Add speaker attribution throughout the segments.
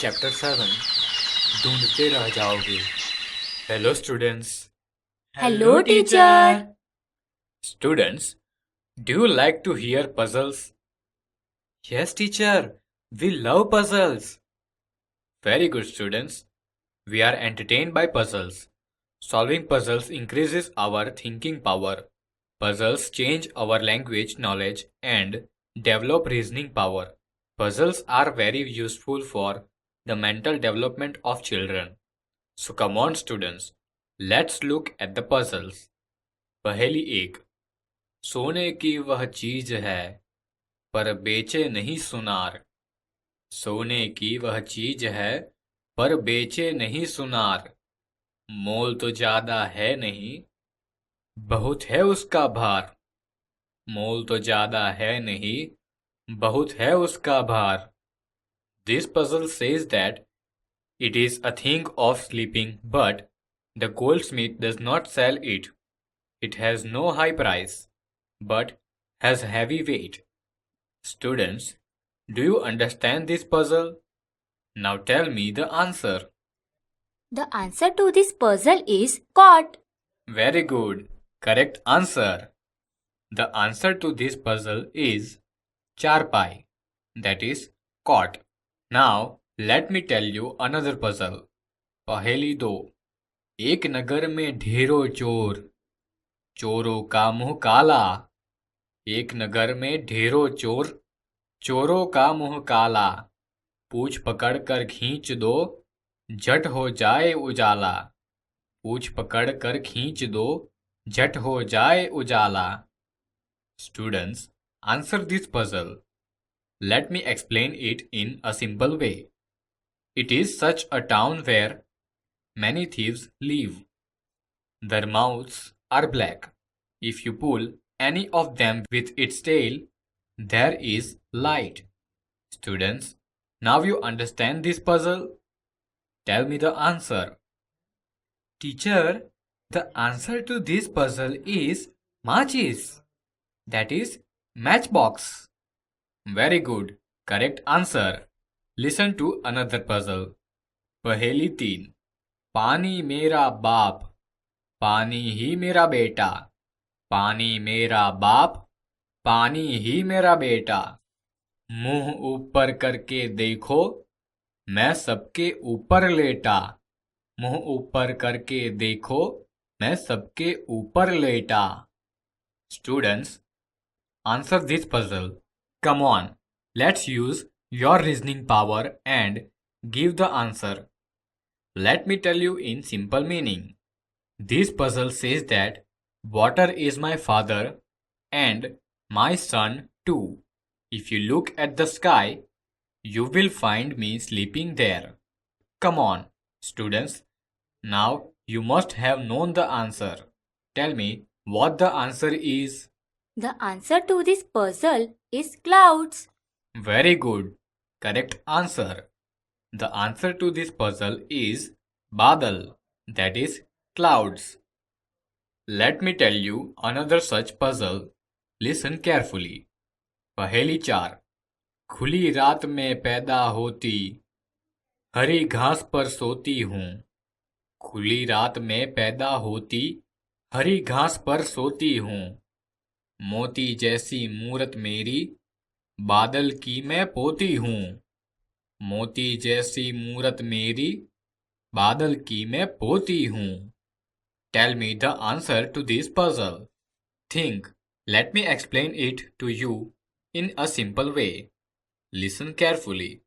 Speaker 1: Chapter 7 ढूंढते रह जाओगे। Hello students.
Speaker 2: Hello teacher.
Speaker 1: Students, do you like to hear puzzles? Yes teacher, we love puzzles. Very good students, we are entertained by puzzles. Solving puzzles increases our thinking power. Puzzles change our language knowledge and develop reasoning power. Puzzles are very useful for the mental development of children. So come on students, let's look at the puzzles. पहेली एक, सोने की वह चीज है पर बेचे नहीं सुनार। सोने की वह चीज है पर बेचे नहीं सुनार। मोल तो ज्यादा है नहीं, बहुत है उसका भार। मोल तो ज्यादा है नहीं, बहुत है उसका भार। This puzzle says that it is a thing of sleeping, but the goldsmith does not sell it. It has no high price, but has heavy weight. Students, do you understand this puzzle? Now tell me the answer.
Speaker 2: The answer to this puzzle is cot.
Speaker 1: Very good. Correct answer. The answer to this puzzle is charpai, that is cot. Now let me tell you another puzzle. पहेली दो, एक नगर में ढेरों चोर, चोरों का मुंह काला। एक नगर में ढेरों चोर, चोरों का मुंह काला। पूछ पकड़ कर खींच दो, झट हो जाए उजाला। पूछ पकड़ कर खींच दो, झट हो जाए उजाला। Students, answer this puzzle. Let me explain it in a simple way. It is such a town where many thieves live. Their mouths are black. If you pull any of them with its tail, there is light. Students, now you understand this puzzle? Tell me the answer. Teacher, the answer to this puzzle is matches. That is matchbox. Very good. Correct answer. Listen to another puzzle. पहेली तीन, पानी मेरा बाप, पानी ही मेरा बेटा। पानी मेरा बाप, पानी ही मेरा बेटा। मुंह ऊपर करके देखो, मैं सबके ऊपर लेटा। मुंह ऊपर करके देखो, मैं सबके ऊपर लेटा। Students, answer this puzzle. Come on, let's use your reasoning power and give the answer. Let me tell you in simple meaning. This puzzle says that water is my father and my son too. If you look at the sky, you will find me sleeping there. Come on, students. Now you must have known the answer. Tell me what the answer is.
Speaker 2: The answer to this puzzle is clouds.
Speaker 1: Very good. Correct answer. The answer to this puzzle is Badal, that is clouds. Let me tell you another such puzzle. Listen carefully. पहेली चार, खुली रात में पैदा होती, हरी घास पर सोती हूँ। खुली रात में पैदा होती, हरी घास पर सोती हूँ। मोती जैसी मूरत मेरी, बादल की मैं पोती हूँ। मोती जैसी मूरत मेरी, बादल की मैं पोती हूँ। Tell me the answer to this puzzle. Think. Let me explain it to you in a simple way. Listen carefully.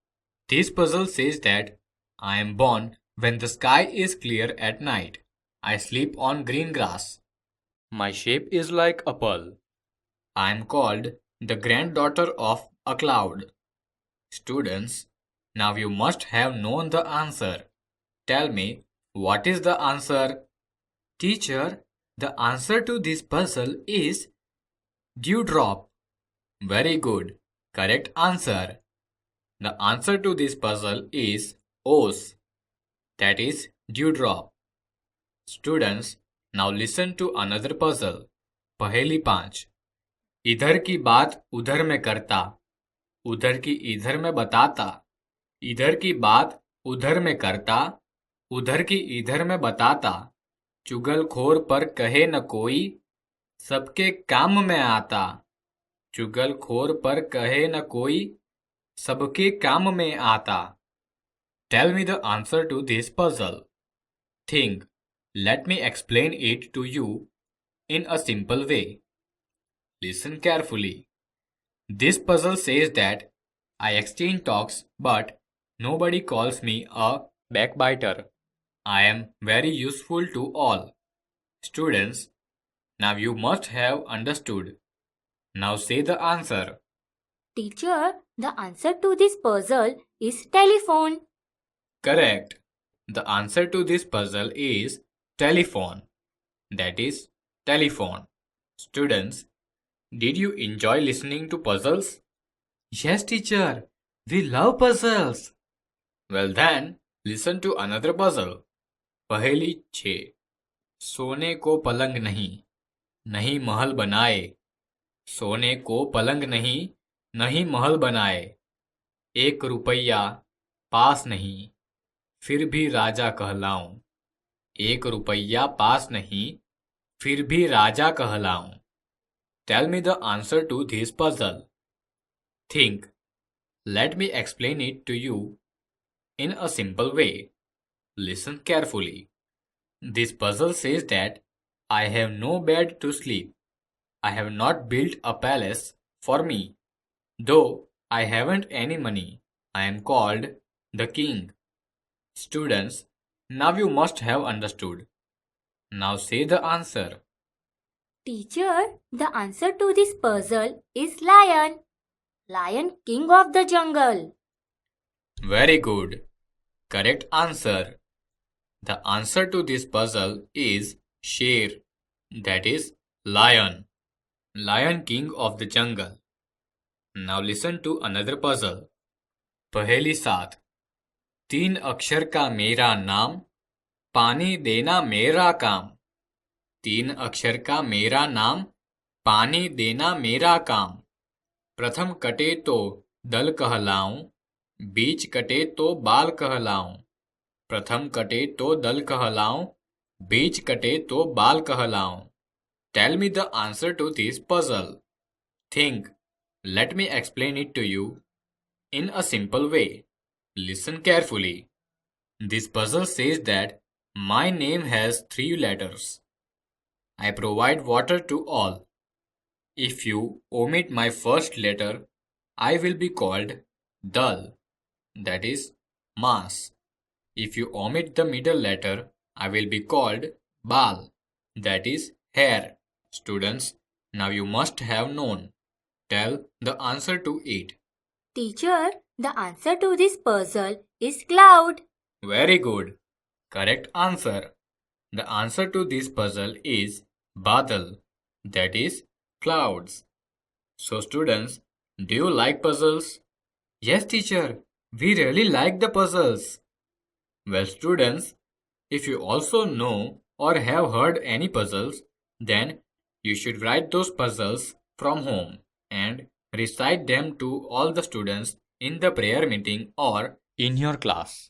Speaker 1: This puzzle says that I am born when the sky is clear at night. I sleep on green grass. My shape is like a pearl. I am called the granddaughter of a cloud. Students, now you must have known the answer. Tell me, what is the answer? Teacher, the answer to this puzzle is dewdrop. Very good. Correct answer. The answer to this puzzle is Os. That is dewdrop. Students, now listen to another puzzle. पहेली पांच, इधर की बात उधर में करता, उधर की इधर में बताता, इधर की बात उधर में करता, उधर की इधर में बताता, चुगलखोर पर कहे न कोई, सबके काम में आता। चुगलखोर पर कहे न कोई, सबके काम में आता। Tell me the answer to this puzzle. Think. Let me explain it to you in a simple way. Listen carefully. This puzzle says that I exchange talks, but nobody calls me a backbiter. I am very useful to all. Students, now you must have understood. Now say the answer.
Speaker 2: Teacher, the answer to this puzzle is telephone.
Speaker 1: Correct. The answer to this puzzle is telephone. That is telephone. Students, did you enjoy listening to puzzles? Yes, teacher. We love puzzles. Well then, listen to another puzzle. पहेली 6. सोने को पलंग नहीं, नहीं महल बनाए. सोने को पलंग नहीं, नहीं महल बनाए. 1 रुपया पास नहीं, फिर भी राजा कहलाऊं. 1 रुपया पास नहीं, फिर भी राजा कहलाऊं. Tell me the answer to this puzzle. Think. Let me explain it to you in a simple way. Listen carefully. This puzzle says that I have no bed to sleep. I have not built a palace for me. Though I haven't any money, I am called the king. Students, now you must have understood. Now say the answer.
Speaker 2: Teacher, the answer to this puzzle is lion. Lion, king of the jungle.
Speaker 1: Very good. Correct answer. The answer to this puzzle is Sher. That is lion. Lion king of the jungle. Now listen to another puzzle. पहेली 7. 3 अक्षर का मेरा नाम, पानी देना मेरा काम. 3 अक्षर का मेरा नाम, पानी देना मेरा काम. प्रथम कटे तो दल कहलाऊं, बीच कटे तो बाल कहलाऊं. प्रथम कटे तो दल कहलाऊं, बीच कटे तो बाल कहलाऊं. Tell me the answer to this puzzle. Think. Let me explain it to you in a simple way. Listen carefully. This puzzle says that my name has 3 letters. I provide water to all. If you omit my first letter, I will be called Dal, that is mass. If you omit the middle letter, I will be called Bal, that is hair. Students, now you must have known. Tell the answer to it.
Speaker 2: Teacher, the answer to this puzzle is cloud.
Speaker 1: Very good. Correct answer. The answer to this puzzle is Badal, that is clouds. So students, do you like puzzles? Yes, teacher. We really like the puzzles. Well, students, if you also know or have heard any puzzles, then you should write those puzzles from home and recite them to all the students in the prayer meeting or in your class.